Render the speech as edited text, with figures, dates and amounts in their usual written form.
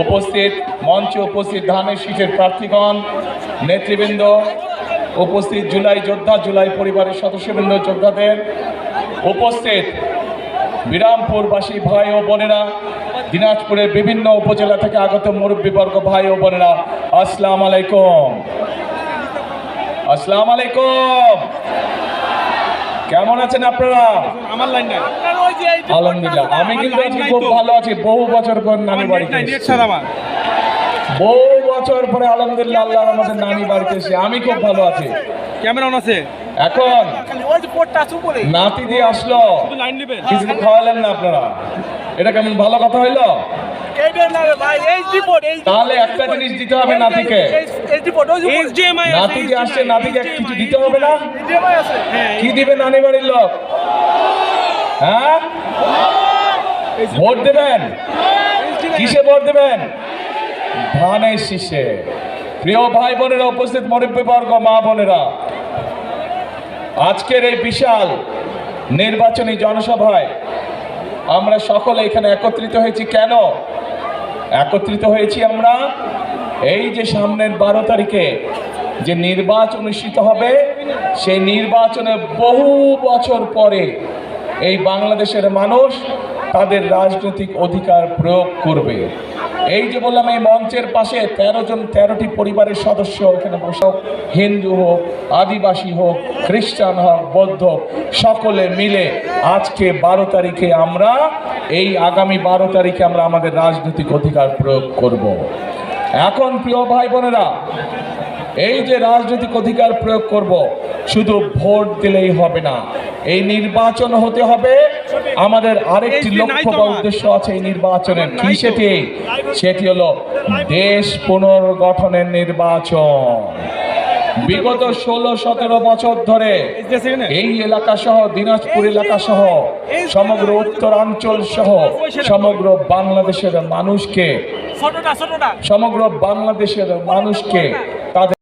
উপস্থিত মঞ্চে উপস্থিত ধানের শীষের প্রার্থীগণ, নেতৃবৃন্দ, উপস্থিত জুলাই যোদ্ধা, জুলাই পরিবারের সদস্যবৃন্দ, যোদ্ধাদের, উপস্থিত বিরামপুরবাসী ভাই ও বোনেরা, দিনাজপুরের বিভিন্ন উপজেলা থেকে আগত মুরব্বীবর্গ ভাই ও বোনেরা, আসসালামু আলাইকুম। আসসালামু আলাইকুম। কেমন আছেন আপনারা? আলহামদুলিল্লাহ, আমি কিন্তু আজকে খুব ভালো আছি। বহু বছর পর নানি বাড়িতে এসেছি, বহু বছর পরে আলহামদুলিল্লাহ আল্লাহর আমাদের নানি বাড়িতে এসে আমি খুব ভালো আছি। কেমন আছে এখন নাতি দিয়ে আসলো, কিছু খাওয়ালেন না আপনারা, এটা কেমন ভালো কথা হইলো? তাহলে একটা জিনিস দিতে হবে নাতিকে, নাতি দিয়ে আসছে, নাতিকে কিছু দিতে হবে না? কি দিবে নানি বাড়ির লোক? হ্যাঁ, ভোট দেবেন? কিসে ভোট দেবেন? ধানের শীষে। প্রিয় ভাই বোনেরা, উপস্থিত মুরব্বীবর্গ, মা বোনেরা, আজকের এই বিশাল নির্বাচনী জনসভায় আমরা সকলে এখানে একত্রিত হয়েছি। কেন একত্রিত হয়েছি আমরা? এই যে সামনের 12 তারিখে যে নির্বাচন অনুষ্ঠিত হবে, সেই নির্বাচনে বহু বছর পরে এই বাংলাদেশের মানুষ তাদের রাজনৈতিক অধিকার প্রয়োগ করবে। এই যে বললাম, এই মঞ্চের পাশে 13টি পরিবারের সদস্য এখানে বসে, হিন্দু হোক, আদিবাসী হোক, খ্রিস্টান হোক, বৌদ্ধ, সকলে মিলে আজকে 12 তারিখে আমরা, এই আগামী 12 তারিখে আমরা আমাদের রাজনৈতিক অধিকার প্রয়োগ করব। এখন প্রিয় ভাই বোনেরা, এই যে রাজনৈতিক অধিকার প্রয়োগ করব, শুধু ভোট দিলেই হবে না, এই নির্বাচন হতে হবে। আমাদের আরেকটি লক্ষ্য বা উদ্দেশ্য আছে এই নির্বাচনের। কি সেটি? সেটি হলো দেশ পুনর্গঠনের নির্বাচন। বিগত 16-17 বছর ধরে এই এলাকা সহ, দিনাজপুর এলাকা সহ, সমগ্র উত্তরাঞ্চল সহ সমগ্র বাংলাদেশের মানুষকে তাদের